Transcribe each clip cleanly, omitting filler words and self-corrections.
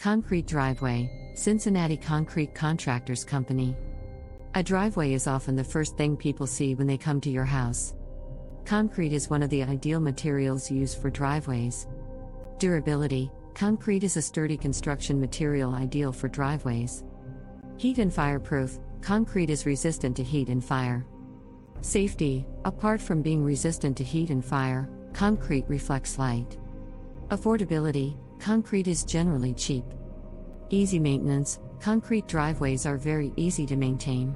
Concrete driveway, Cincinnati Concrete Contractors Company. A driveway is often the first thing people see when they come to your house. Concrete is one of the ideal materials used for driveways. Durability: concrete is a sturdy construction material ideal for driveways. Heat and fireproof: concrete is resistant to heat and fire. Safety: apart from being resistant to heat and fire, concrete reflects light. Affordability: concrete is generally cheap. Easy maintenance: concrete driveways are very easy to maintain.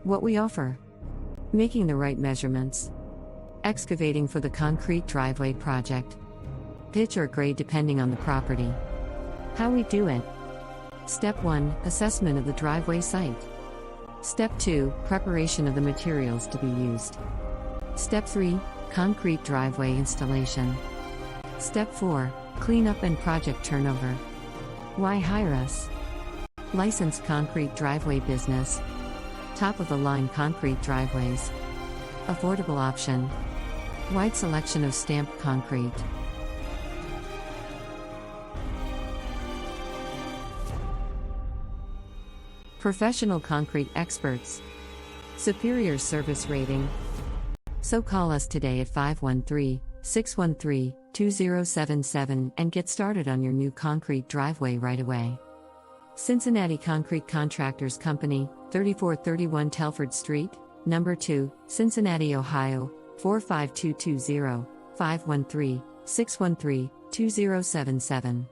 What we offer: making the right measurements, excavating for the concrete driveway project, pitch or grade depending on the property. How we do it: Step 1, assessment of the driveway site. Step 2, preparation of the materials to be used. Step 3, concrete driveway installation. Step 4, cleanup and project turnover. Why hire us? Licensed concrete driveway business. Top-of-the-line concrete driveways. Affordable option. Wide selection of stamped concrete. Professional concrete experts. Superior service rating. So call us today at 513-613-2077 and get started on your new concrete driveway right away. Cincinnati Concrete Contractors Company, 3431 Telford Street, Number 2, Cincinnati, Ohio, 45220, 513-613-2077.